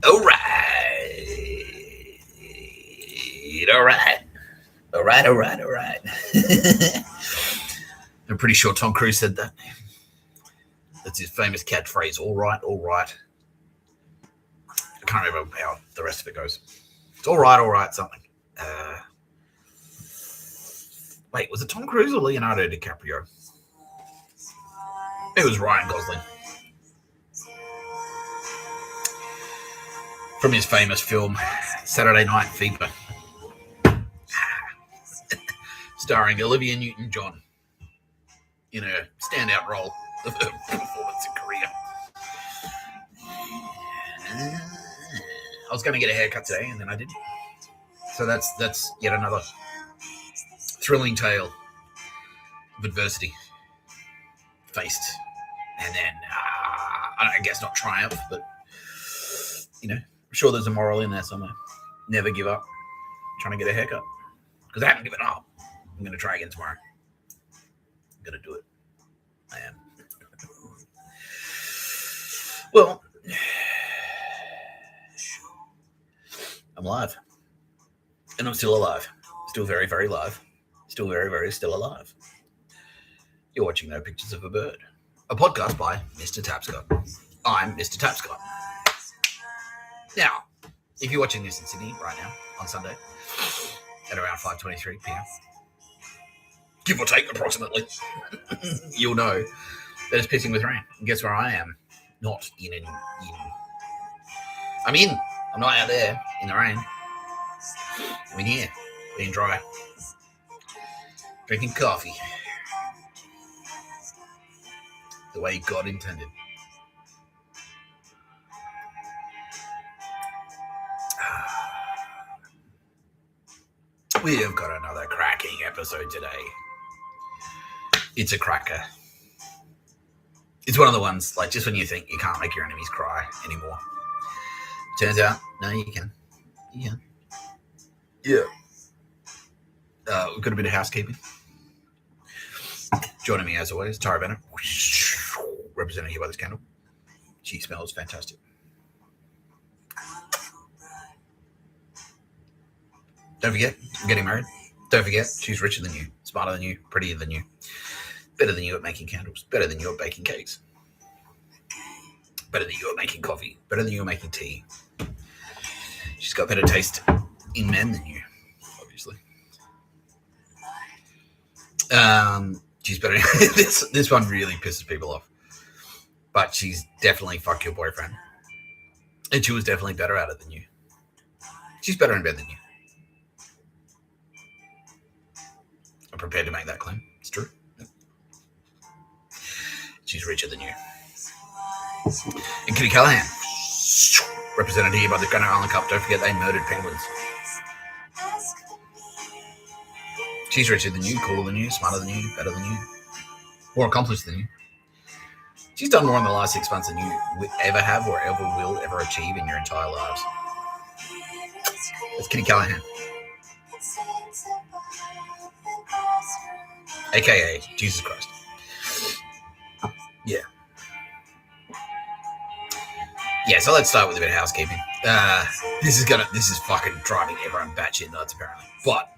All right. All right. All right. All right. All right. I'm pretty sure Tom Cruise said that. That's his famous catchphrase. All right. All right. I can't remember how the rest of it goes. It's all right, something. Wait, was it Tom Cruise or Leonardo DiCaprio? It was Ryan Gosling. From his famous film, Saturday Night Fever. Starring Olivia Newton-John in a standout role of her performance and career. I was going to get a haircut today, and then I didn't. So that's yet another thrilling tale of adversity faced, and then I guess not triumph, but I'm sure there's a moral in there somewhere. Never give up. Trying to get a haircut because I haven't given up. I'm going to try again tomorrow. I'm going to do it. I am. Well, I'm alive. And I'm still alive. Still very, very live. Still very, very still alive. You're watching No Pictures of a Bird, a podcast by Mr. Tapscott. I'm Mr. Tapscott. Now, if you're watching this in Sydney right now on Sunday at around 5:23 p.m, give or take approximately, you'll know that it's pissing with rain. And guess where I am? Not in. I'm in. I'm not out there in the rain. I'm in here, being dry, drinking coffee, the way God intended. We have got another cracking episode today. It's a cracker. It's one of the ones, like, just when you think you can't make your enemies cry anymore. Turns out, no, you can. You can. Yeah. We've got a bit of housekeeping. Joining me, as always, Tara Bennett, represented here by this candle. She smells fantastic. Don't forget, I'm getting married. Don't forget, she's richer than you, smarter than you, prettier than you, better than you at making candles, better than you at baking cakes, better than you at making coffee, better than you at making tea. She's got better taste in men than you, obviously. She's better. This one really pisses people off, but she's definitely fuck your boyfriend, and she was definitely better at it than you. She's better in bed than you. I'm prepared to make that claim. It's true. She's richer than you. And Kitty Callahan, represented here by the Gunner Island Cup. Don't forget they murdered penguins. She's richer than you, cooler than you, smarter than you, better than you, more accomplished than you. She's done more in the last 6 months than you ever have or ever will ever achieve in your entire lives. That's Kitty Callahan. AKA Jesus Christ. Yeah. Yeah, so let's start with a bit of housekeeping. This is fucking driving everyone batshit nuts apparently. But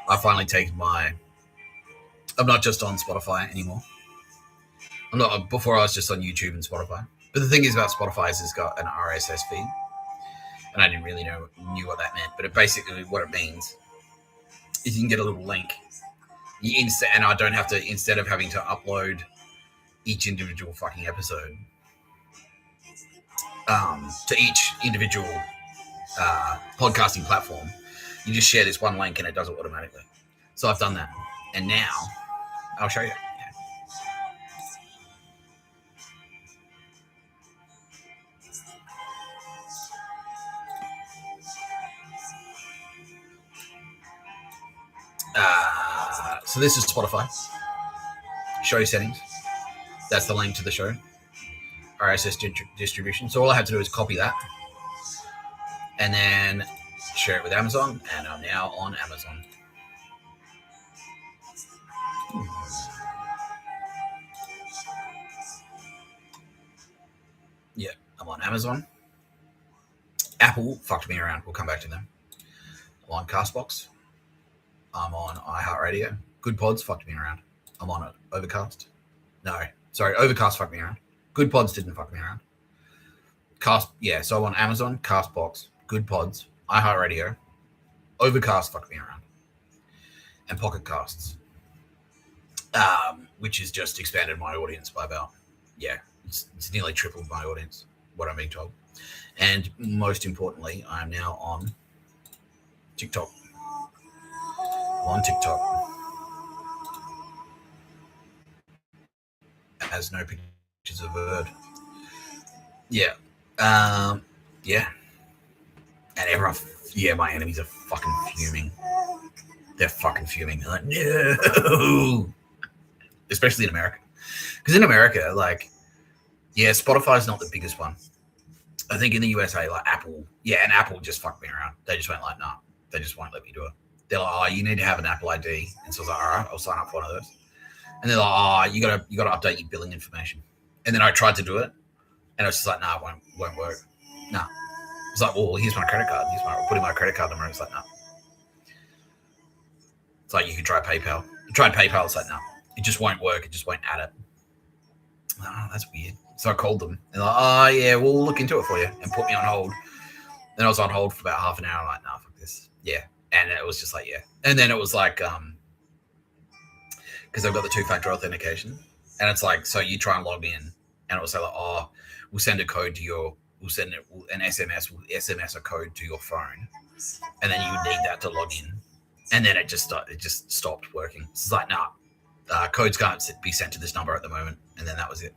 I finally taken I'm not just on Spotify anymore. Before I was just on YouTube and Spotify. But the thing is about Spotify is it's got an RSS feed. And I didn't really knew what that meant. But what it means is you can get a little link. And I don't have to, instead of having to upload each individual fucking episode to each individual podcasting platform, you just share this one link and it does it automatically. So I've done that. And now I'll show you. So this is Spotify. Show settings. That's the link to the show. RSS distribution. So all I have to do is copy that and then share it with Amazon. And I'm now on Amazon. Yeah, I'm on Amazon. Apple fucked me around. We'll come back to them. I'm on Castbox. I'm on iHeartRadio. Good Pods fucked me around. I'm on it. Overcast. No, sorry, Overcast fucked me around. Good Pods didn't fuck me around. So I'm on Amazon, Castbox, Good Pods, iHeartRadio, Overcast fucked me around, and Pocket Casts, which has just expanded my audience by about, it's nearly tripled my audience, what I'm being told. And most importantly, I'm now on TikTok. On TikTok. Has no pictures of a bird. Yeah. Yeah. And everyone, my enemies are fucking fuming. They're fucking fuming. They're like, no. Especially in America. Because in America, like, Spotify's not the biggest one. I think in the USA, like Apple, and Apple just fucked me around. They just went like, nah, they just won't let me do it. They're like, oh, you need to have an Apple ID. And so I was like, all right, I'll sign up for one of those. And they're like, oh, you gotta update your billing information. And then I tried to do it, and I was just like, nah, it won't work. Nah. It's like, well, here's my credit card. Put in my credit card number. It's like, no. It's like, you can try PayPal. You tried PayPal. It's like, no. It just won't work. It just won't add it. Oh, that's weird. So I called them. And they're like, oh, yeah, we'll look into it for you, and put me on hold. Then I was on hold for about half an hour. I'm like, nah, fuck this. Yeah. And it was just like, yeah. And then it was like, because I've got the two-factor authentication. And it's like, so you try and log in, and it will say like, oh, we'll send a code to we'll send an SMS, we'll SMS a code to your phone, and then you would need that to log in. And then it just stopped working. It's like, nah, codes can't be sent to this number at the moment. And then that was it.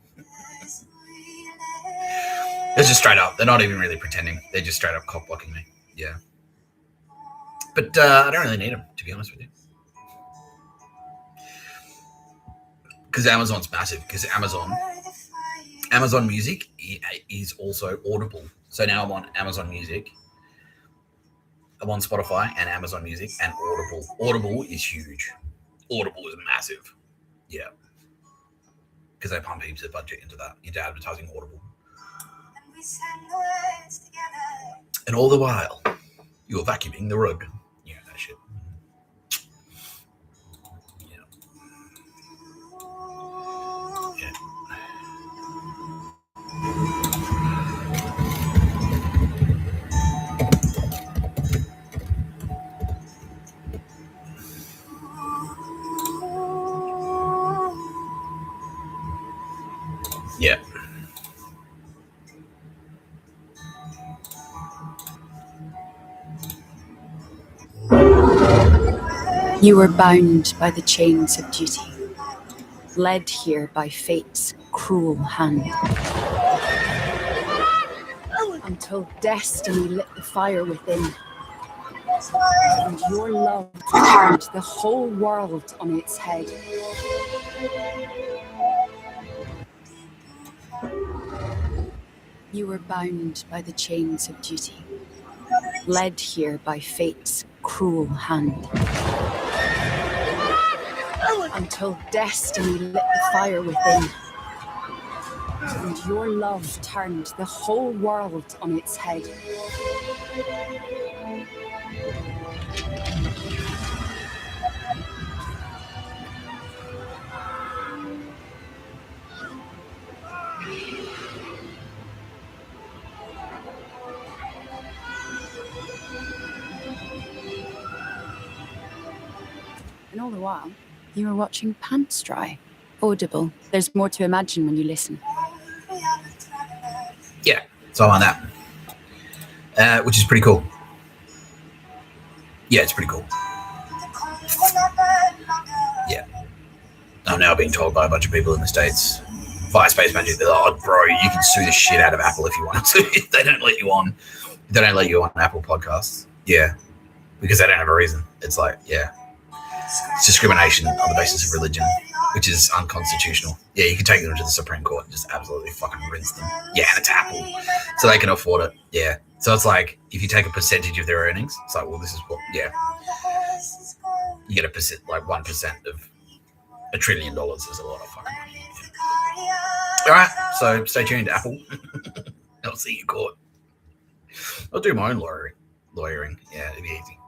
It's just straight up. They're not even really pretending. They're just straight up cock blocking me. Yeah. But I don't really need them, to be honest with you. Because Amazon's massive. Because Amazon Music is also Audible. So now I'm on Amazon Music. I'm on Spotify and Amazon Music and Audible. Audible is huge. Audible is massive. Yeah. Because they pump heaps of budget into advertising Audible. And all the while, you're vacuuming the rug. Yeah, that shit. Yeah. Yeah. You were bound by the chains of duty, led here by fate's cruel hand, until destiny lit the fire within, and your love turned the whole world on its head. You were bound by the chains of duty, led here by fate's cruel hand, until destiny lit the fire within, and your love turned the whole world on its head. And all the while, you were watching Pants Dry. Audible. There's more to imagine when you listen. Yeah, so I'm on that, which is pretty cool. Yeah, it's pretty cool. Yeah. I'm now being told by a bunch of people in the States, via Space Magic, they're like, oh, bro, you can sue the shit out of Apple if you want to. If they don't let you on. They don't let you on Apple podcasts. Yeah. Because they don't have a reason. It's like, yeah. It's discrimination on the basis of religion, which is unconstitutional. Yeah, you can take them to the Supreme Court and just absolutely fucking rinse them. Yeah, and it's Apple. So they can afford it. Yeah. So it's like, if you take a percentage of their earnings, it's like, well, this is what, yeah. You get a percent, like 1% of $1 trillion is a lot of fucking money. Yeah. All right. So stay tuned, Apple. I'll see you in court. I'll do my own lawyering. Yeah, it'd be easy.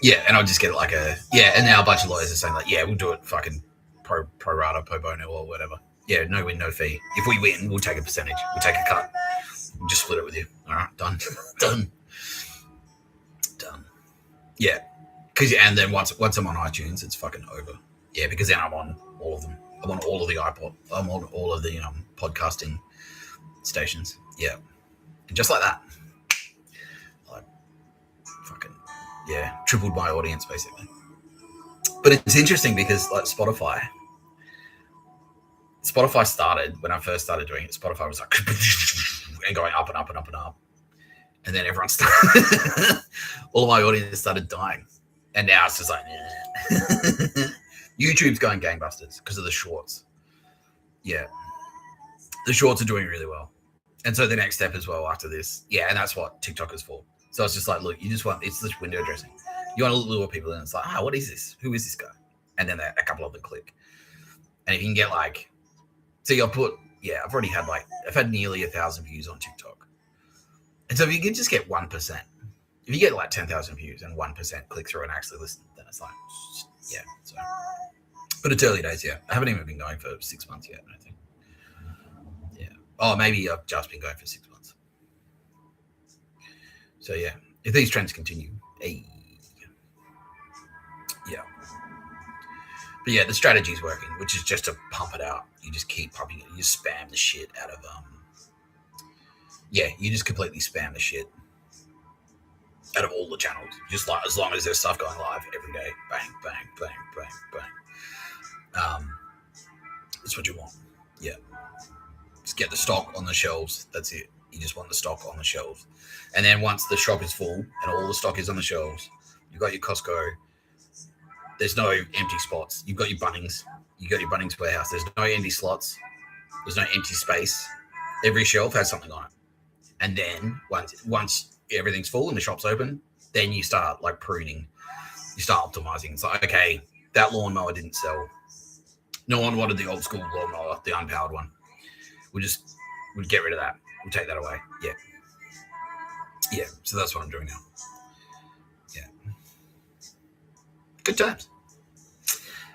Yeah, and I'll just get like and now a bunch of lawyers are saying like, yeah, we'll do it fucking pro rata, pro bono, or whatever. Yeah, no win, no fee. If we win, we'll take a percentage. We'll take a cut. We'll just split it with you. All right, done. Done. Yeah, and then once I'm on iTunes, it's fucking over. Yeah, because then I'm on all of them. I'm on all of the iPod. I'm on all of the podcasting stations. Yeah, and just like that, like fucking tripled my audience basically. But it's interesting because like Spotify started when I first started doing it. Spotify was like and going up and up and up and up, and then everyone started. All of my audience started dying, and now it's just like YouTube's going gangbusters because of the shorts. Yeah, the shorts are doing really well, and so the next step as well after this, and that's what TikTok is for. So it's just like, look, it's this window dressing. You want to lure people in. It's like, what is this? Who is this guy? And then a couple of them click. And if you can get like, see, I've had nearly 1,000 views on TikTok. And so if you can just get 1%, if you get like 10,000 views and 1% click through and actually listen, then it's like, yeah. So, but it's early days, I haven't even been going for 6 months yet, I don't think. Yeah. Oh, maybe I've just been going for 6 months. So yeah, if these trends continue, But yeah, the strategy is working, which is just to pump it out. You just keep pumping it. You just spam the shit out of you just completely spam the shit out of all the channels. Just like as long as there's stuff going live every day, bang, bang, bang, bang, bang. That's what you want. Yeah. Just get the stock on the shelves. That's it. You just want the stock on the shelves. And then once the shop is full and all the stock is on the shelves, you've got your Costco. There's no empty spots. You've got your Bunnings. You've got your Bunnings warehouse. There's no empty slots. There's no empty space. Every shelf has something on it. And then once everything's full and the shop's open, then you start like pruning. You start optimizing. It's like, okay, that lawnmower didn't sell. No one wanted the old school lawnmower, the unpowered one. We'd get rid of that. We'll take that away. Yeah. Yeah. So that's what I'm doing now. Yeah. Good times.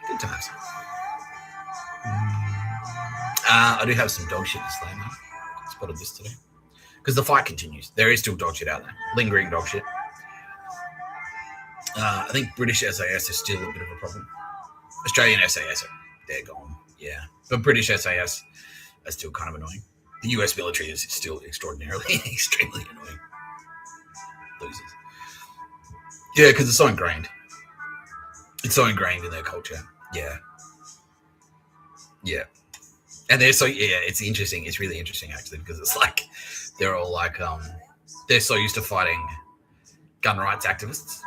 Good times. I do have some dog shit to slay, man. I spotted this today. Because the fight continues. There is still dog shit out there. Lingering dog shit. I think British SAS is still a bit of a problem. Australian SAS, they're gone. Yeah. But British SAS are still kind of annoying. The US military is still extremely annoying. Losers. Yeah, because it's so ingrained. It's so ingrained in their culture. Yeah. Yeah. And they're so, it's interesting. It's really interesting, actually, because it's like, they're all like, they're so used to fighting gun rights activists.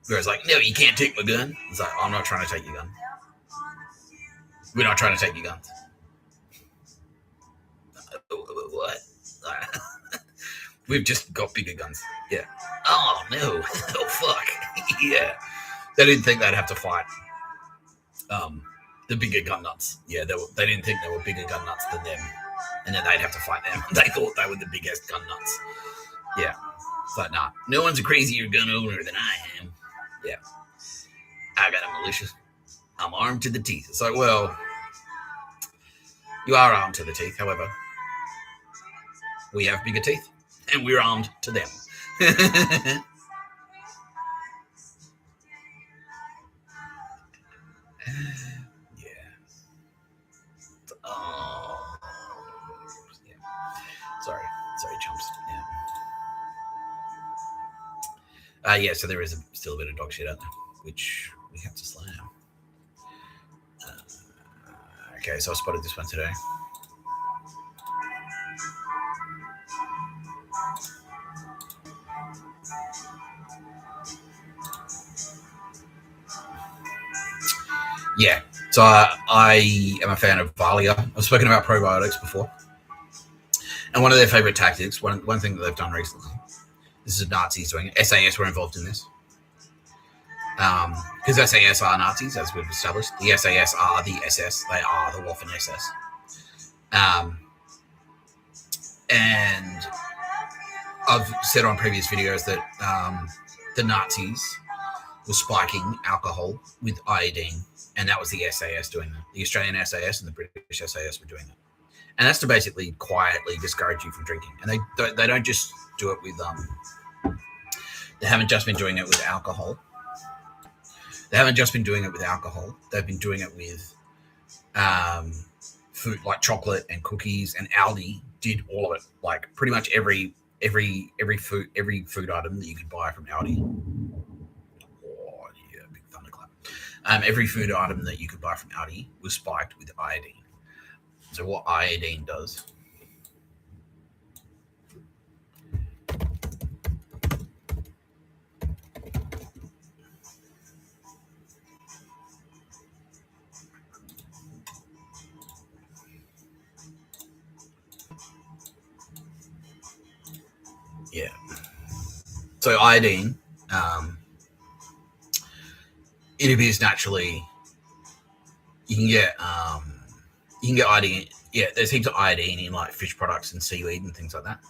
Whereas like, no, you can't take my gun. It's like, I'm not trying to take your gun. We're not trying to take your guns. What? We've just got bigger guns. Yeah. Oh, no. Oh, fuck. Yeah. They didn't think they'd have to fight the bigger gun nuts. Yeah, they didn't think there were bigger gun nuts than them. And then they'd have to fight them. They thought they were the biggest gun nuts. Yeah. It's like, nah, no one's a crazier gun owner than I am. Yeah. I got a militia. I'm armed to the teeth. It's like, well, you are armed to the teeth. However, we have bigger teeth and we're armed to them. Sorry, chumps. Yeah. So there is still a bit of dog shit out there, which we have to slay now. Okay, so I spotted this one today. Yeah, so I am a fan of Valia. I've spoken about probiotics before. And one of their favorite tactics, one thing that they've done recently, this is Nazis doing it. SAS were involved in this. Because SAS are Nazis, as we've established. The SAS are the SS. They are the Waffen SS. And I've said on previous videos that the Nazis were spiking alcohol with iodine, and that was the SAS doing that. The Australian SAS and the British SAS were doing that, and that's to basically quietly discourage you from drinking. And they don't just do it with they haven't just been doing it with alcohol. They've been doing it with food like chocolate and cookies, and Aldi did all of it. Like pretty much every food item that you could buy from Aldi. Oh yeah, big thunderclap. Every food item that you could buy from Aldi was spiked with iodine. So what iodine does? Yeah. So iodine, it appears naturally. You can get iodine. Yeah, there's heaps of iodine in like fish products and seaweed and things like that.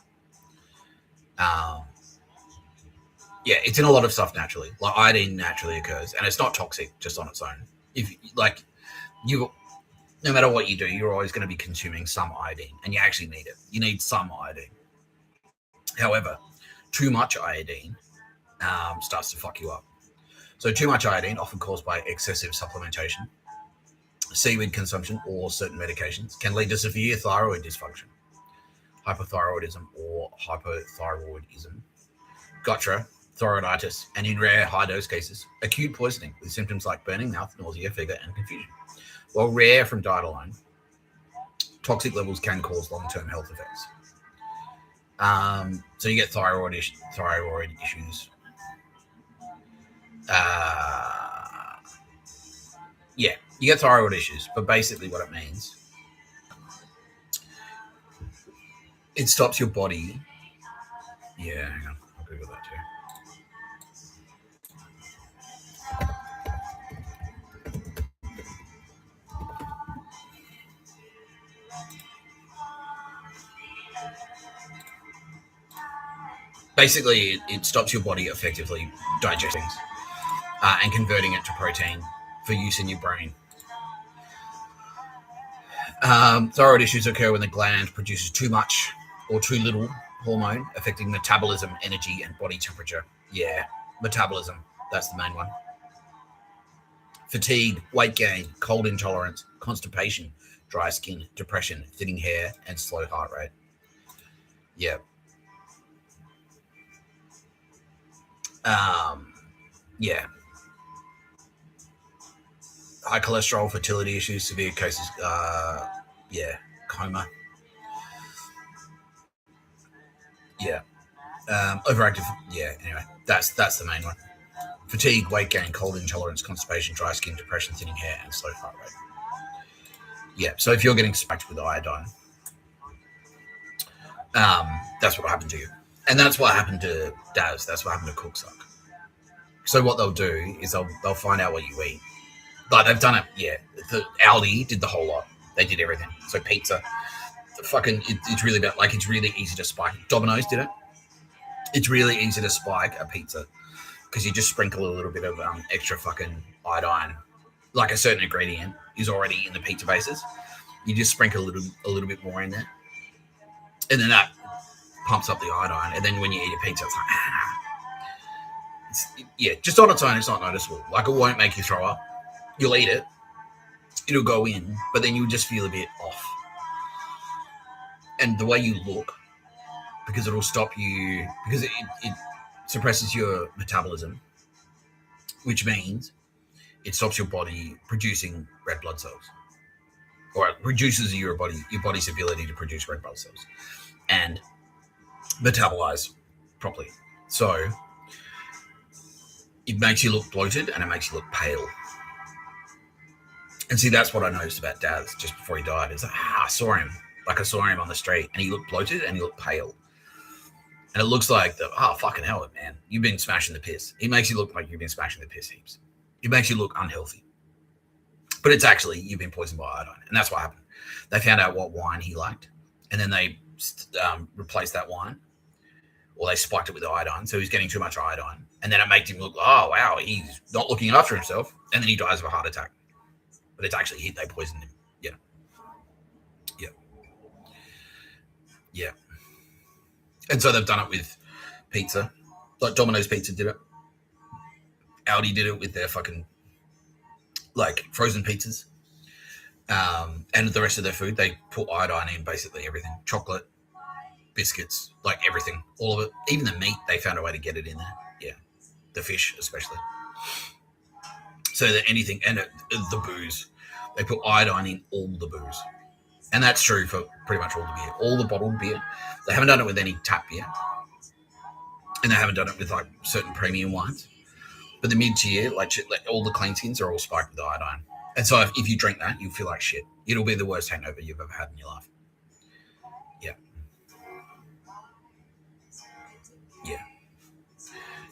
Yeah, it's in a lot of stuff naturally. Like iodine naturally occurs, and it's not toxic just on its own. If like you, no matter what you do, you're always going to be consuming some iodine, and you actually need it. You need some iodine. However, too much iodine starts to fuck you up. So too much iodine, often caused by excessive supplementation, seaweed consumption, or certain medications, can lead to severe thyroid dysfunction, hypothyroidism or hypothyroidism, thyroiditis, and in rare high-dose cases, acute poisoning with symptoms like burning mouth, nausea, fever, and confusion. While rare from diet alone, toxic levels can cause long-term health effects. So you get thyroid issues. Yeah, you get thyroid issues, but basically what it means, it stops your body. Yeah, hang on, I'll Google that too. Basically, it stops your body effectively digesting and converting it to protein for use in your brain. Thyroid issues occur when the gland produces too much or too little hormone, affecting metabolism, energy, and body temperature. Yeah, metabolism, that's the main one. Fatigue, weight gain, cold intolerance, constipation, dry skin, depression, thinning hair, and slow heart rate. Yeah. Yeah. High cholesterol, fertility issues, severe cases, coma. Yeah. Overactive. Yeah. Anyway, that's the main one. Fatigue, weight gain, cold intolerance, constipation, dry skin, depression, thinning hair, and slow heart rate. Yeah. So if you're getting spiked with iodine, that's what happened to you, and that's what happened to Daz. That's what happened to Cooksuck. So what they'll do is they'll find out what you eat. Like they've done it. Yeah. The Aldi did the whole lot. They did everything. So pizza. It's really about, like, it's really easy to spike. Domino's did it. It's really easy to spike a pizza because you just sprinkle a little bit of extra fucking iodine. Like a certain ingredient is already in the pizza bases. You just sprinkle a little bit more in there, and then that pumps up the iodine. And then when you eat a pizza, it's like, just on its own, it's not noticeable. Like, it won't make you throw up. You'll eat it. It'll go in, but then you'll just feel a bit off. And the way you look, because it'll stop you, because it suppresses your metabolism, which means it stops your body producing red blood cells, or it reduces your body's ability to produce red blood cells and metabolize properly. So it makes you look bloated and it makes you look pale. And see, that's what I noticed about Daz just before he died. Is I saw him on the street, and he looked bloated and he looked pale. And it looks like fucking hell, man, you've been smashing the piss. It makes you look like you've been smashing the piss heaps. It makes you look unhealthy. But it's actually, you've been poisoned by iodine. And that's what happened. They found out what wine he liked, and then they replaced that wine or they spiked it with iodine. So he's getting too much iodine. And then it makes him look, oh, wow, he's not looking after himself. And then he dies of a heart attack. But it's actually they poisoned him. Yeah. Yeah. Yeah. And so they've done it with pizza. Like Domino's Pizza did it. Audi did it with their fucking, like, frozen pizzas. And the rest of their food, they put iodine in basically everything. Chocolate, biscuits, like everything, all of it. Even the meat, they found a way to get it in there. Yeah, the fish especially. So that anything, and the booze, they put iodine in all the booze. And that's true for pretty much all the beer. All the bottled beer. They haven't done it with any tap beer. And they haven't done it with, like, certain premium wines. But the mid-tier, like all the clean skins are all spiked with iodine. And so if you drink that, you'll feel like shit. It'll be the worst hangover you've ever had in your life. Yeah. Yeah.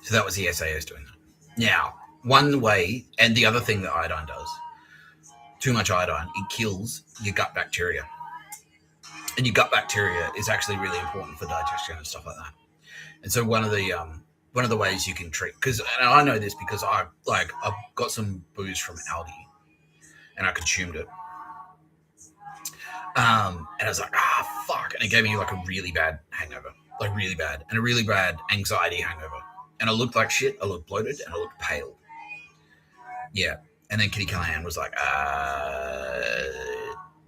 So that was the SAS doing that. Now, one way, and the other thing that iodine does, too much iodine, it kills your gut bacteria. And your gut bacteria is actually really important for digestion and stuff like that. And so one of the ways you can treat, because, and I know this because I've got some booze from Aldi, and I consumed it. And I was like, fuck. And it gave me like a really bad hangover, like really bad, and a really bad anxiety hangover. And I looked like shit. I looked bloated and I looked pale. Yeah. And then Kitty Callahan was like,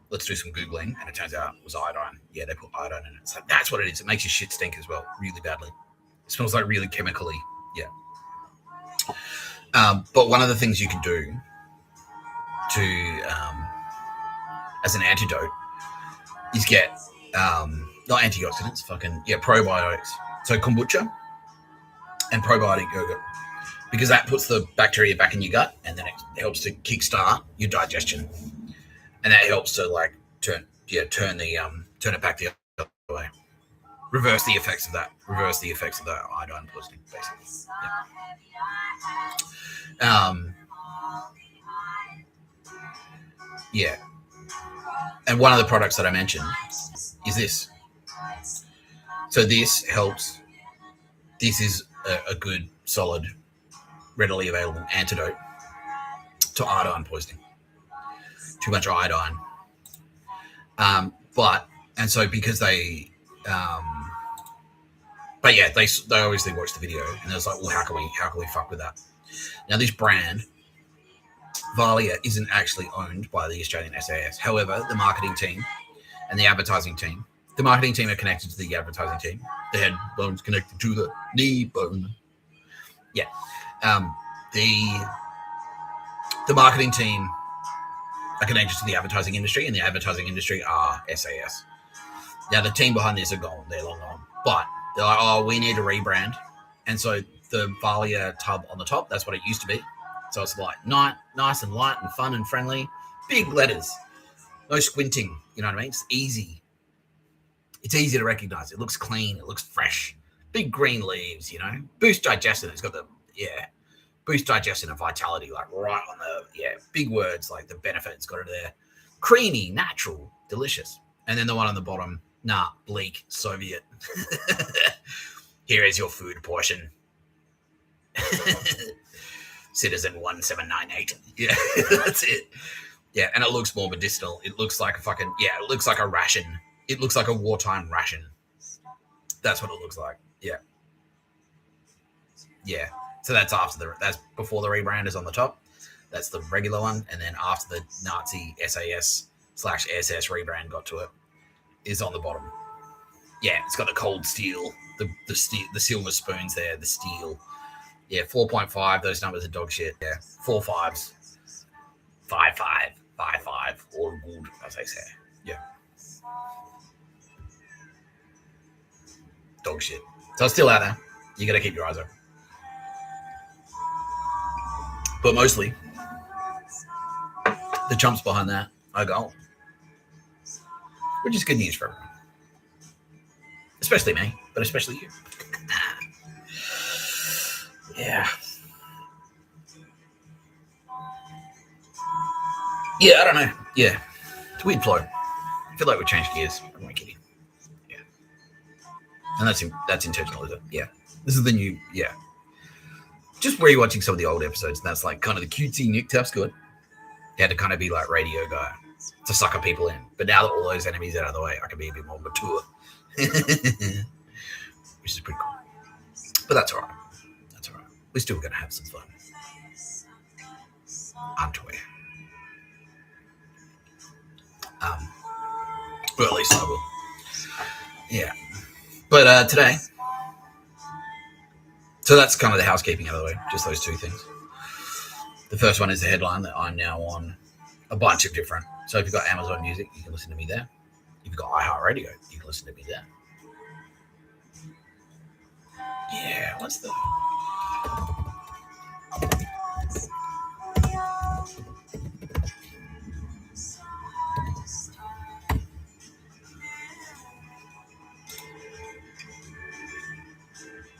let's do some Googling. And it turns out it was iodine. Yeah, they put iodine in it. It's like, that's what it is. It makes your shit stink as well, really badly. It smells like really chemically. Yeah. But one of the things you can do to, as an antidote, is get, not antioxidants, probiotics. So kombucha and probiotic yogurt, because that puts the bacteria back in your gut, and then it helps to kickstart your digestion, and that helps to like turn it back the other way, reverse the effects of that iodine poisoning, basically. Yeah. And one of the products that I mentioned is this. So this helps. This is a good, solid, readily available antidote to iodine poisoning. Too much iodine. Because they obviously watched the video, and it was like, well, how can we fuck with that? Now, this brand, Valia, isn't actually owned by the Australian SAS. However, the marketing team and the advertising team, the marketing team are connected to the advertising team. The head bone's connected to the knee bone. Yeah. The marketing team are connected to the advertising industry, and the advertising industry are SAS. Now, the team behind this are gone. They're long gone. But they're like, oh, we need a rebrand. And so the Valia tub on the top, that's what it used to be. So it's like nice and light and fun and friendly. Big letters. No squinting. You know what I mean? It's easy. It's easy to recognize. It looks clean. It looks fresh. Big green leaves, you know. Boost digestion. It's got boost digestion and vitality, like right on the, big words, like the benefit. It's got it there. Creamy, natural, delicious. And then the one on the bottom, bleak, Soviet. Here is your food portion. Citizen 1798. Yeah, that's it. Yeah, and it looks more medicinal. It looks like it looks like a ration. It looks like a wartime ration. That's what it looks like. Yeah. Yeah. So that's that's before the rebrand is on the top. That's the regular one. And then after the Nazi SAS/SS rebrand got to it, is on the bottom. Yeah, it's got the cold steel, the steel, the silver spoons there, the steel. Yeah, 4.5. Those numbers are dog shit. Yeah, 4 5s. 5 5. 5 5. All good, as they say. Yeah. Dog shit. So it's still out there. You got to keep your eyes open. But mostly, the chumps behind that are gold. Which is good news for everyone. Especially me, but especially you. Yeah. Yeah, I don't know. Yeah. It's a weird flow. I feel like we changed gears. I'm not kidding. Yeah. And that's intentional, is it? Yeah. This is the new, yeah. Just rewatching some of the old episodes, and that's like kind of the cutesy Nick Tapscott. He had to kind of be like radio guy to sucker people in. But now that all those enemies are out of the way, I can be a bit more mature. Which is pretty cool. But that's all right. That's all right. We're still going to have some fun. Aren't we? Well, at least I will. Yeah. But today, so that's kind of the housekeeping out of the way, just those two things. The first one is the headline that I'm now on a bunch of different. So if you've got Amazon Music, you can listen to me there. If you've got iHeartRadio, you can listen to me there. Yeah, what's the...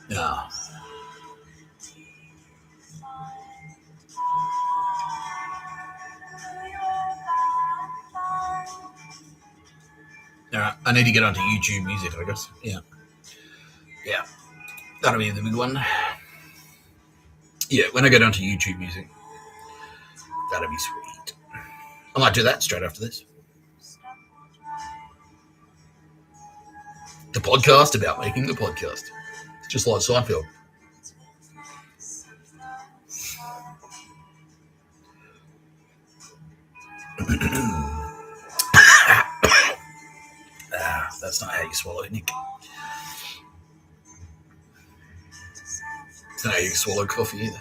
No. All right, I need to get onto YouTube Music, I guess. Yeah. That'll be the big one. Yeah, when I get onto YouTube Music, that'll be sweet. I might do that straight after this. The podcast about making the podcast. Just like Seinfeld. That's not how you swallow it, Nick. It's not how you swallow coffee either.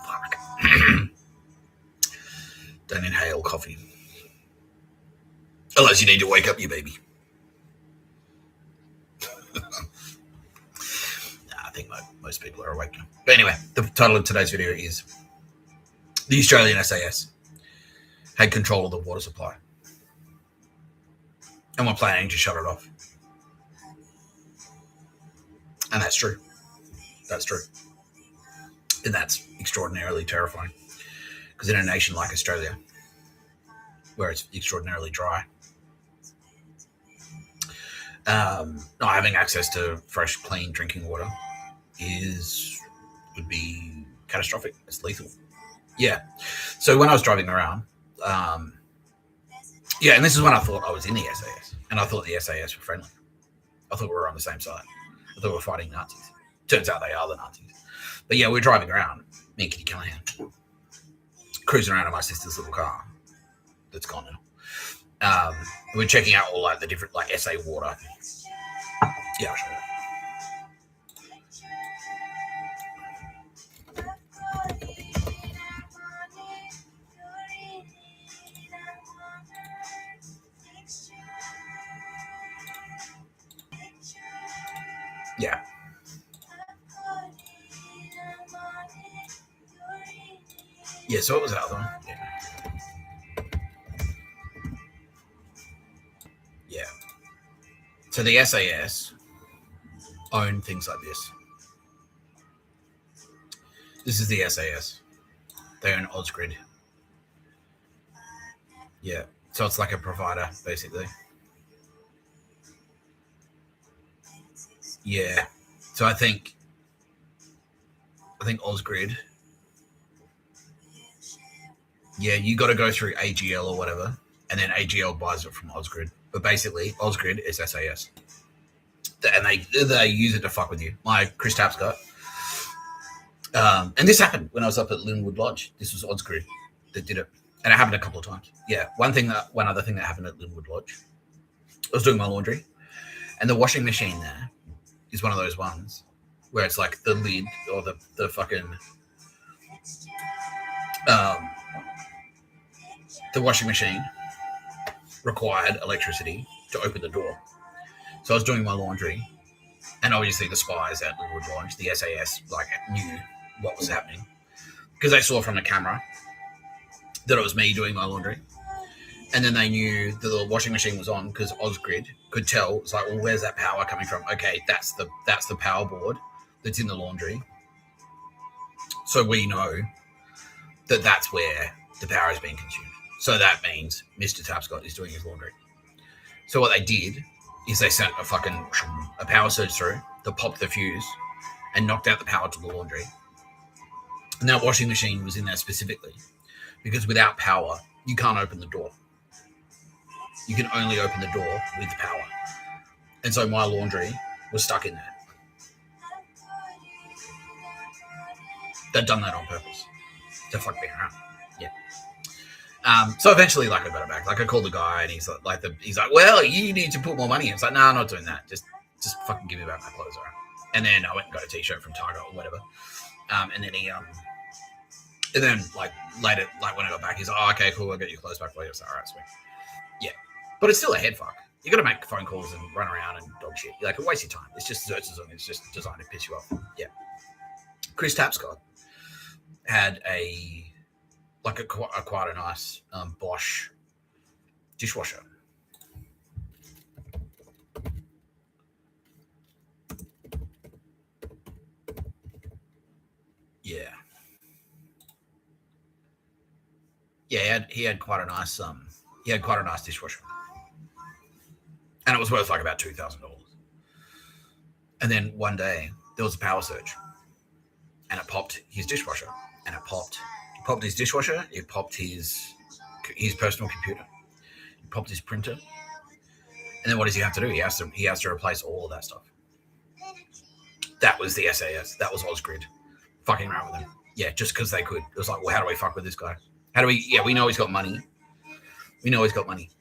Fuck. Don't inhale coffee. Unless you need to wake up your baby. I think most people are awake now. But anyway, the title of today's video is The Australian SAS had control of the water supply. And we're planning to shut it off. And that's true. That's true. And that's extraordinarily terrifying. Because in a nation like Australia, where it's extraordinarily dry, not having access to fresh, clean drinking water would be catastrophic. It's lethal. Yeah. So when I was driving around, and this is when I thought I was in the SAS, and I thought the SAS were friendly. I thought we were on the same side. I thought we were fighting Nazis. Turns out they are the Nazis. But yeah, we're driving around, me and Kitty Callahan, cruising around in my sister's little car that's gone now. We're checking out all like the different like SA water. Yeah, I'll show you. Yeah. Yeah, so it was that one. Yeah. So the SAS own things like this. This is the SAS. They own Ausgrid. Yeah. So it's like a provider, basically. Yeah. So I think Ausgrid. Yeah, you got to go through AGL or whatever, and then AGL buys it from Ausgrid. But basically, Ausgrid is SAS, and they use it to fuck with you. Like Chris Tapscott. And this happened when I was up at Linwood Lodge. This was Ausgrid that did it, and it happened a couple of times. Yeah, one other thing that happened at Linwood Lodge. I was doing my laundry, and the washing machine there is one of those ones where it's like the lid or the fucking the washing machine required electricity to open the door. So I was doing my laundry, and obviously the spies at Linwood Lodge, the SAS, like knew what was happening because they saw from the camera that it was me doing my laundry. And then they knew that the washing machine was on because Ausgrid could tell. It's like, well, where's that power coming from? Okay, that's the power board that's in the laundry. So we know that that's where the power is being consumed. So that means Mr. Tapscott is doing his laundry. So what they did is they sent a power surge through that popped the fuse and knocked out the power to the laundry. And that washing machine was in there specifically because without power, you can't open the door. You can only open the door with power. And so my laundry was stuck in there. They'd done that on purpose to fuck me around. Yeah. So eventually, like, I got it back. Like, I called the guy, and he's like, well, you need to put more money in. It's like, no, I'm not doing that. Just fucking give me back my clothes, all right? And then I went and got a t-shirt from Target or whatever. And then like later, like when I got back, he's like, oh, okay, cool, I'll get your clothes back for you. I was like, all right, sweet. Yeah. But it's still a head fuck. You got to make phone calls and run around and dog shit. Like, it wastes your time. It's just it's just designed to piss you off. Yeah. Chris Tapscott had quite a nice Bosch dishwasher. Yeah. Yeah, he had quite a nice dishwasher. And it was worth like about $2,000. And then one day there was a power surge. And it popped his dishwasher. And it popped his dishwasher, it popped his personal computer. It popped his printer. And then what does he have to do? He has to replace all of that stuff. That was the SAS. That was Osgrid. Fucking around with him. Yeah, just because they could. It was like, well, how do we fuck with this guy? We know he's got money. We know he's got money.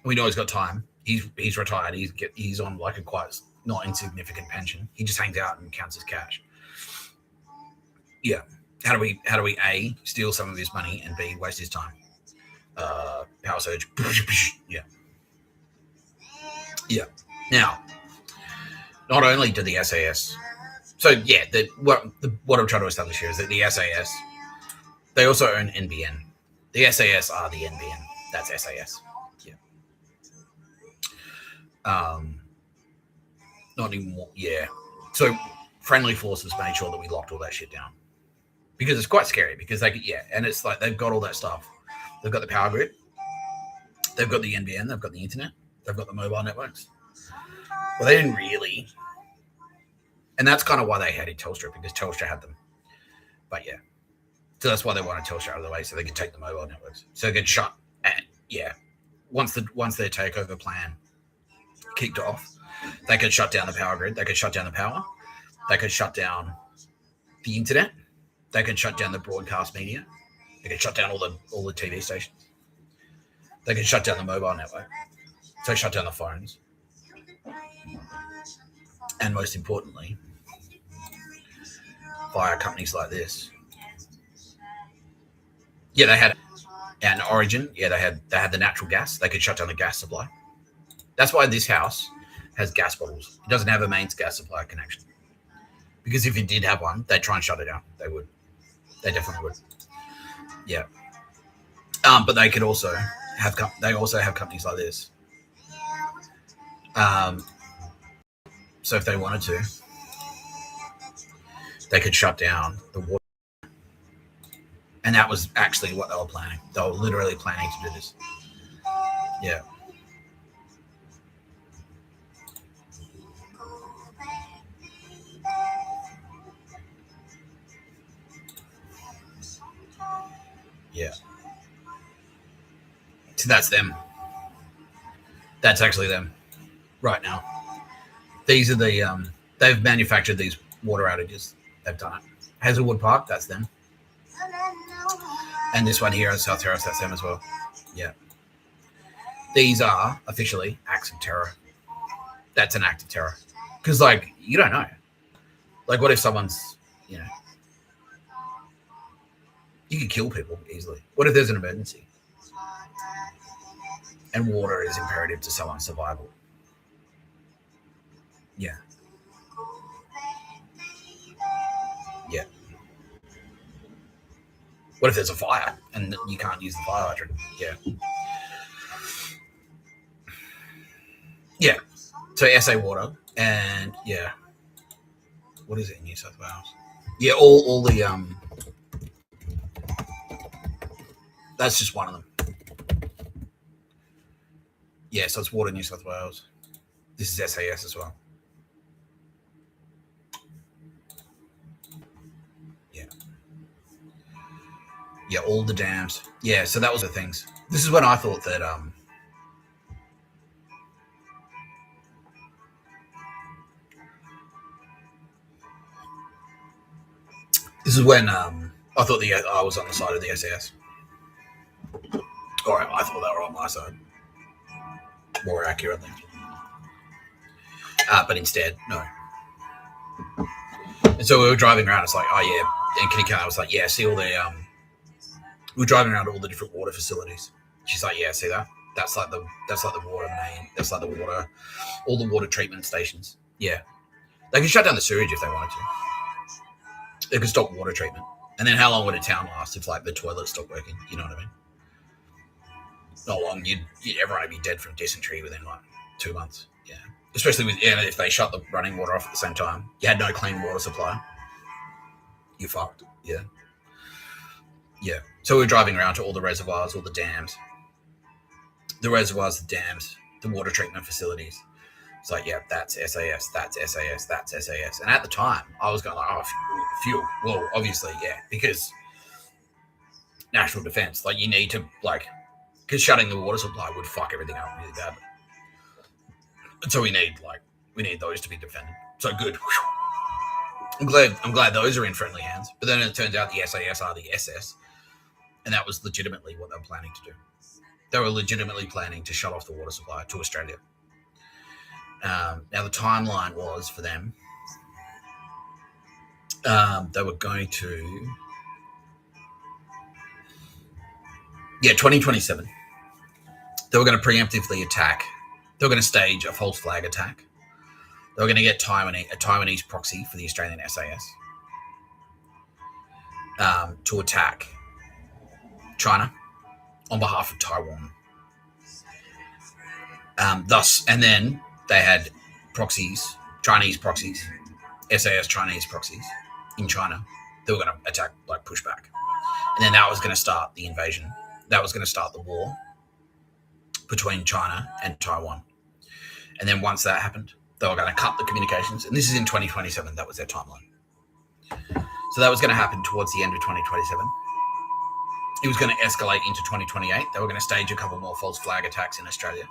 We know he's got time. He's retired. He's on like a quite not insignificant pension. He just hangs out and counts his cash. Yeah. How do we A, steal some of his money, and B, waste his time? Power surge. Yeah. Yeah. Now, not only did the SAS, so yeah, what I'm trying to establish here is that the SAS, they also own NBN. The SAS are the NBN. That's SAS. Yeah. Not anymore. Yeah. So friendly forces made sure that we locked all that shit down. Because it's quite scary because and it's like they've got all that stuff. They've got the power grid. They've got the NBN. They've got the internet. They've got the mobile networks. Well, they didn't really. And that's kind of why they hated Telstra, because Telstra had them. But yeah. So that's why they wanted Telstra out of the way, so they could take the mobile networks. So they could shut, once their takeover plan kicked off, they could shut down the power grid. They could shut down the power. They could shut down the internet. They could shut down the broadcast media. They could shut down all the TV stations. They could shut down the mobile network. So shut down the phones. And most importantly, via companies like this. Yeah, they had an Origin. Yeah, they had the natural gas. They could shut down the gas supply. That's why this house has gas bottles. It doesn't have a mains gas supply connection. Because if it did have one, they'd try and shut it down. They would. They definitely would. Yeah. But they could also have companies like this. So if they wanted to, they could shut down the water. And that was actually what they were planning. They were literally planning to do this. Yeah. Yeah. So that's them. That's actually them right now. These are they've manufactured these water outages. They've done it. Hazelwood Park, that's them. And this one here in South Terrace, that's them as well. Yeah. These are officially acts of terror. That's an act of terror. Because, like, you don't know. Like, what if someone's, you could kill people easily. What if there's an emergency? And water is imperative to someone's survival. Yeah. Yeah. What if there's a fire and you can't use the fire hydrant? Yeah. Yeah. So SA Water and yeah. What is it in New South Wales? Yeah, all the That's just one of them. Yeah, so it's Water New South Wales. This is SAS as well. Yeah. Yeah, all the dams. Yeah, so that was the things. This is when I thought that this is when I thought I was on the side of the SAS. Or I thought they were on my side. More accurately. But instead, no. And so we were driving around. It's like, oh yeah. And Kenny was like, yeah, see all the we were driving around all the different water facilities. She's like, yeah, see that? That's like the water main. That's like the water, all the water treatment stations. Yeah, they could shut down the sewage if they wanted to. They could stop water treatment. And then how long would a town last if like the toilets stopped working? You know what I mean? Not long. Everyone would be dead from dysentery within like 2 months. Yeah, especially with if they shut the running water off at the same time. You had no clean water supply. You fucked. Yeah. Yeah. So we were driving around to all the reservoirs, all the dams. The reservoirs, the dams, the water treatment facilities. It's like, yeah, that's SAS, that's SAS, that's SAS. And at the time, I was going like, oh, fuel. Well, obviously, yeah, because national defense, like you need to, like, because shutting the water supply would fuck everything up really badly. And so we need those to be defended. So good. I'm glad those are in friendly hands. But then it turns out the SAS are the SS. And that was legitimately what they were planning to do. They were legitimately planning to shut off the water supply to Australia. Now, the timeline was for them, they were going to, 2027. They were going to preemptively attack. They were going to stage a false flag attack. They were going to get a Taiwanese proxy for the Australian SAS to attack China on behalf of Taiwan. And then they had proxies, Chinese proxies, SAS Chinese proxies in China. They were going to attack, like push back. And then that was going to start the invasion. That was going to start the war between China and Taiwan. And then once that happened, they were going to cut the communications. And this is in 2027. That was their timeline. So that was going to happen towards the end of 2027. It was going to escalate into 2028. They were going to stage a couple more false flag attacks in Australia.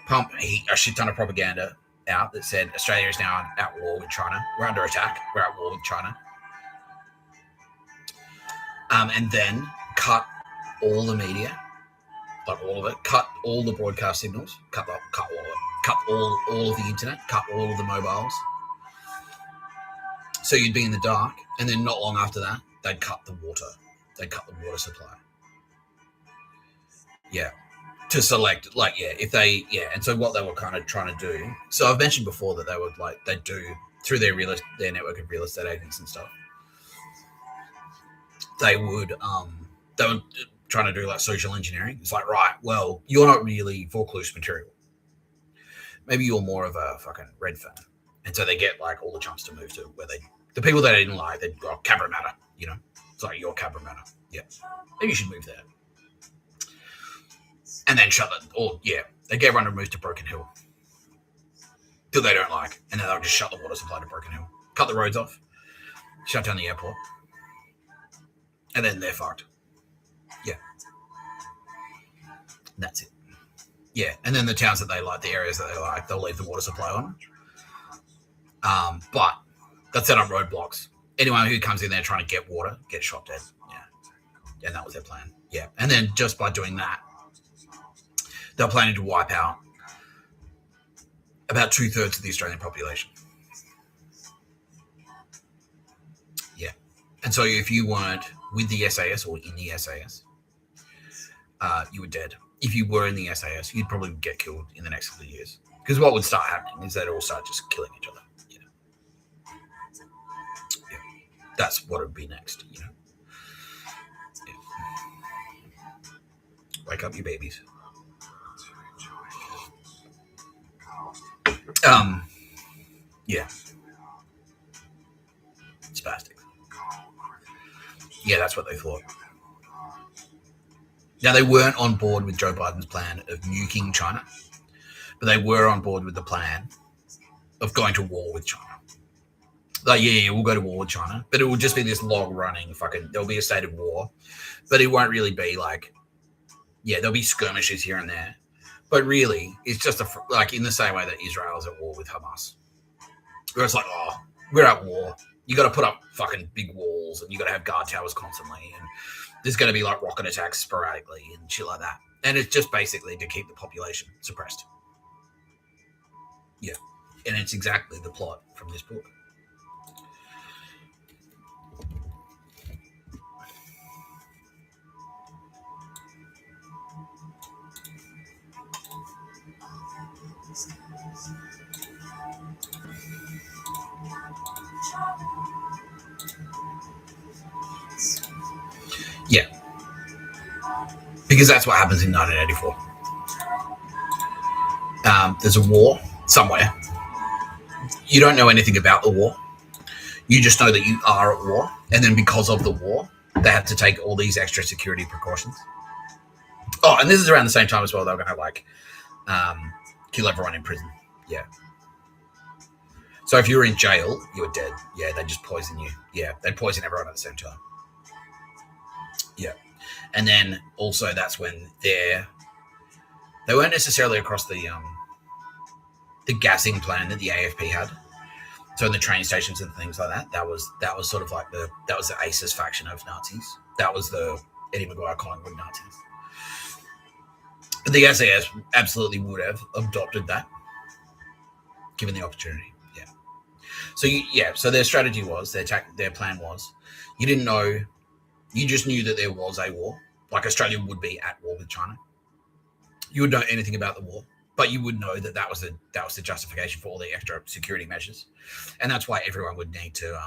Pump a shit ton of propaganda out that said Australia is now at war with China. We're under attack. We're at war with China. And then cut all the media, like all of it. Cut all the broadcast signals. Cut all of it. Cut all of the internet. Cut all of the mobiles. So you'd be in the dark, and then not long after that, they'd cut the water. They'd cut the water supply. Yeah. To select, and so what they were kind of trying to do. So I've mentioned before that they do through their network of real estate agents and stuff. They were trying to do like social engineering. It's like, right, well, you're not really foreclosed material. Maybe you're more of a fucking red fan. And so they get like all the chumps to move to where the people that they didn't like, they'd go, Cabramatta, you know? It's like, you're Cabramatta. Yeah. Maybe you should move there. And then they get everyone to move to Broken Hill. Till they don't like. And then they'll just shut the water supply to Broken Hill. Cut the roads off. Shut down the airport. And then they're fucked. Yeah. And that's it. Yeah. And then the towns that they like, the areas that they like, they'll leave the water supply on. But they'll set up roadblocks. Anyone who comes in there trying to get water gets shot dead. Yeah. And that was their plan. Yeah. And then just by doing that, they're planning to wipe out about 2/3 of the Australian population. Yeah. And so if you weren't with the SAS or in the SAS, you were dead. If you were in the SAS, you'd probably get killed in the next couple of years. Because what would start happening is they'd all start just killing each other. You know? Yeah. That's what would be next, you know. Yeah. Wake up, you babies. Yeah. Spastic. Yeah, that's what they thought. Now, they weren't on board with Joe Biden's plan of nuking China, but they were on board with the plan of going to war with China. Like, yeah, we'll go to war with China, but it will just be this long-running fucking, there'll be a state of war, but it won't really be like, yeah, there'll be skirmishes here and there, but really, it's just like in the same way that Israel is at war with Hamas, where it's like, oh, we're at war. You got to put up fucking big walls, and you got to have guard towers constantly, and there's going to be like rocket attacks sporadically and shit like that, and it's just basically to keep the population suppressed. Yeah, and it's exactly the plot from this book. Yeah, because that's what happens in 1984. There's a war somewhere. You don't know anything about the war. You just know that you are at war. And then because of the war, they have to take all these extra security precautions. Oh, and this is around the same time as well. They were going to like kill everyone in prison. Yeah. So if you were in jail, you were dead. Yeah, they just poison you. Yeah, they'd poison everyone at the same time. Yeah. And then also that's when they weren't necessarily across the gassing plan that the AFP had. So in the train stations and things like that, that was sort of like the ASAS faction of Nazis. That was the Eddie McGuire Collingwood Nazis. But the SAS absolutely would have adopted that, given the opportunity. Yeah. So their strategy was, their plan was, you didn't know, you just knew that there was a war, like Australia would be at war with China. You would know anything about the war, but you would know that was the justification for all the extra security measures, and that's why everyone would need to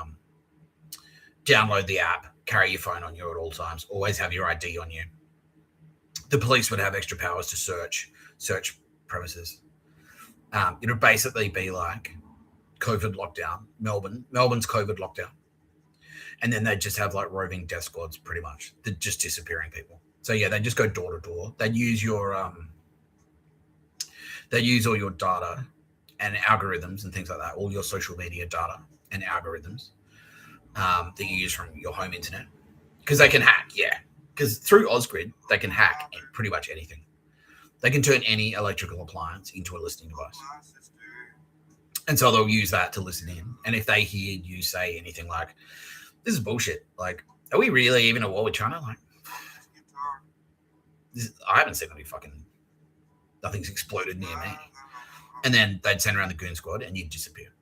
download the app, carry your phone on you at all times, always have your ID on you. The police would have extra powers to search premises. It would basically be like COVID lockdown, Melbourne's COVID lockdown, and then they'd just have like roving death squads, pretty much. They're just disappearing people. So yeah, they just go door to door. They'd use all your data and algorithms and things like that, all your social media data and algorithms that you use from your home internet, because they can hack. Yeah, because through Ausgrid they can hack pretty much anything. They can turn any electrical appliance into a listening device, and so they'll use that to listen in. And if they hear you say anything like, "This is bullshit," like, "Are we really even at war with China?" Like, I haven't seen any fucking, nothing's exploded near me. And then they'd send around the goon squad and you'd disappear.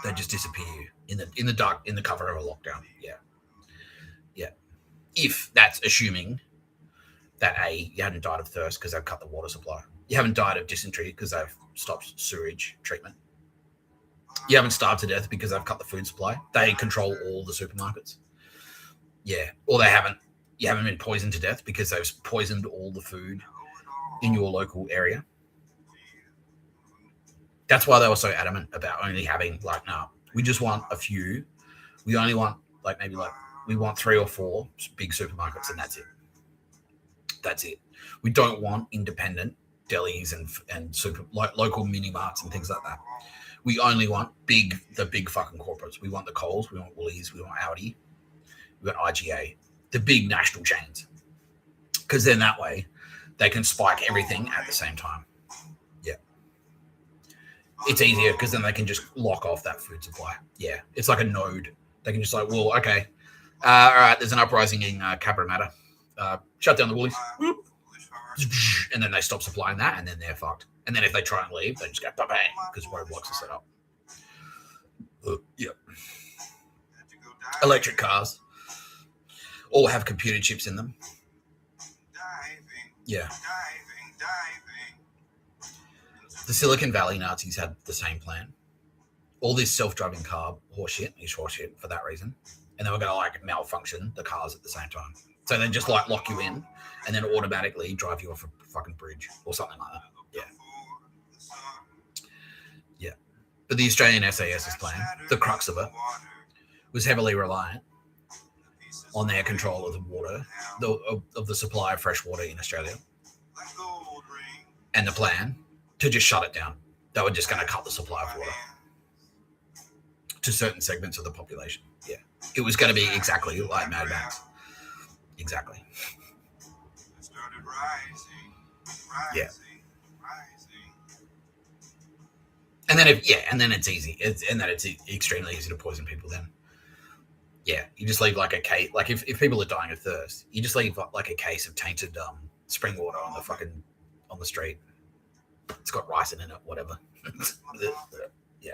They'd just disappear in the dark, in the cover of a lockdown. Yeah. Yeah. If that's assuming that you hadn't died of thirst because they've cut the water supply. You haven't died of dysentery because they've stopped sewage treatment. You haven't starved to death because they've cut the food supply. They control all the supermarkets. Yeah. Or you haven't been poisoned to death because they've poisoned all the food in your local area. That's why they were so adamant about only having like, no, we just want a few. We only want we want 3 or 4 big supermarkets, and that's it. That's it. We don't want independent delis and local mini marts and things like that. We only want the big fucking corporates. We want the Coles, we want Woolies, we want Aldi, we want IGA, the big national chains, because then that way they can spike everything at the same time. Yeah. It's easier because then they can just lock off that food supply. Yeah. It's like a node. They can just like, well, okay. All right, there's an uprising in Cabramatta. Shut down the Woolies. Whoop. And then they stop supplying that, and then they're fucked. And then if they try and leave, they just go bang because roadblocks are set up. Yep. Electric cars all have computer chips in them. Yeah. The Silicon Valley Nazis had the same plan. All this self-driving car horseshit is horseshit for that reason. And they were going to like malfunction the cars at the same time. So they just like lock you in and then automatically drive you off a fucking bridge or something like that. Yeah. Yeah. But the Australian SAS's plan, the crux of it, was heavily reliant on their control of the water, of the supply of fresh water in Australia, and the plan to just shut it down. They were just going to cut the supply of water to certain segments of the population. Yeah, it was going to be exactly like Mad Max. Exactly. Yeah. And then it's easy. It's extremely easy to poison people. Then, yeah, you just leave like a case. Like if people are dying of thirst, you just leave like a case of tainted spring water on the street. It's got rice in it, whatever. Yeah.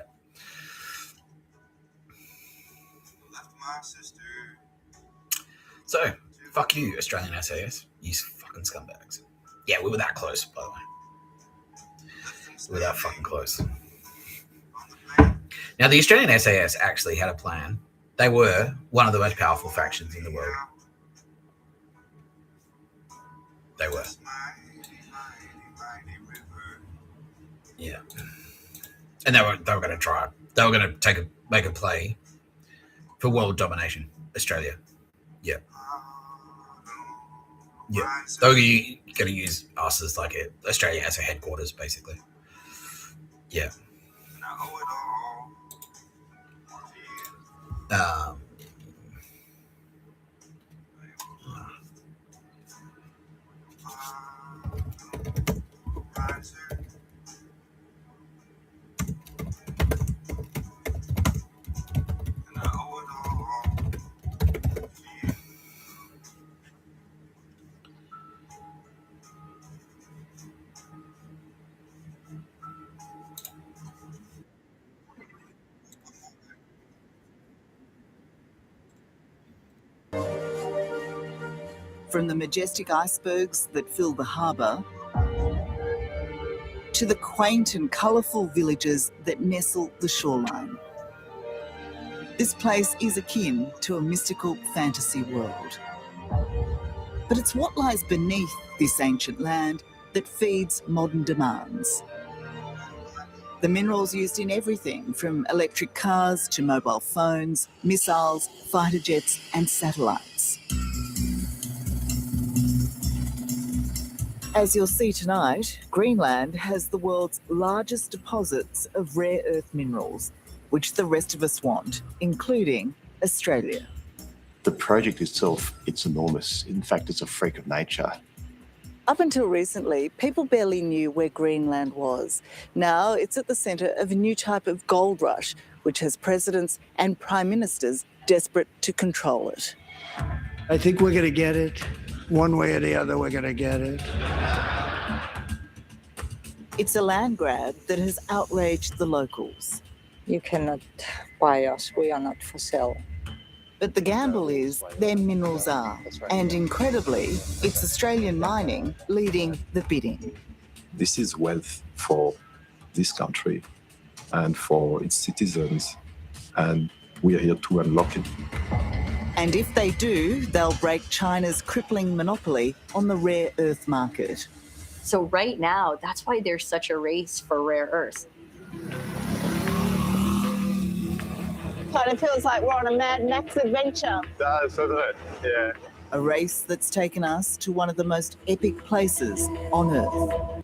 So, fuck you, Australian SAS. You fucking scumbags. Yeah, we were that close, by the way. We were that fucking close. Now, the Australian SAS actually had a plan. They were one of the most powerful factions in the world. They were. Yeah. And they were going to try. They were going to make a play for world domination. Australia. Yeah. Yeah. They were going to use us as like Australia as a headquarters, basically. Yeah. From the majestic icebergs that fill the harbour to the quaint and colourful villages that nestle the shoreline. This place is akin to a mystical fantasy world. But it's what lies beneath this ancient land that feeds modern demands. The minerals used in everything from electric cars to mobile phones, missiles, fighter jets and satellites. As you'll see tonight, Greenland has the world's largest deposits of rare earth minerals, which the rest of us want, including Australia. The project itself, it's enormous. In fact, it's a freak of nature. Up until recently, people barely knew where Greenland was. Now it's at the centre of a new type of gold rush, which has presidents and prime ministers desperate to control it. I think we're going to get it. One way or the other, we're going to get it. It's a land grab that has outraged the locals. You cannot buy us. We are not for sale. But the gamble is their minerals are. And incredibly, it's Australian mining leading the bidding. This is wealth for this country and for its citizens. And we are here to unlock it. And if they do, they'll break China's crippling monopoly on the rare earth market. So right now, that's why there's such a race for rare earths. Kind of feels like we're on a Mad Max adventure. Does, doesn't it? Yeah. A race that's taken us to one of the most epic places on Earth.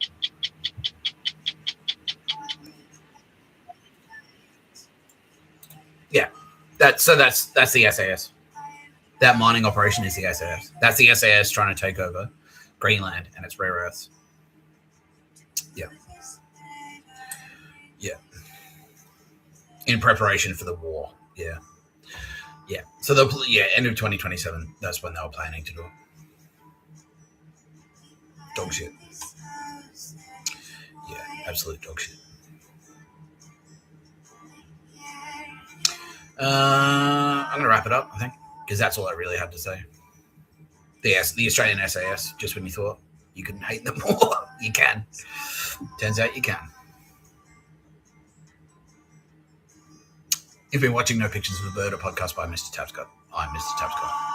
Yeah, that's the SAS. That mining operation is the SAS. That's the SAS trying to take over Greenland and its rare earths. Yeah. Yeah. In preparation for the war. Yeah. Yeah. So end of 2027, that's when they were planning to do it. Dog shit. Yeah, absolute dog shit. I'm going to wrap it up, I think, because that's all I really had to say. The Australian SAS, just when you thought you couldn't hate them more, you can. Turns out you can. You've been watching No Pictures of a Bird, a podcast by Mr. Tapscott. I'm Mr. Tapscott.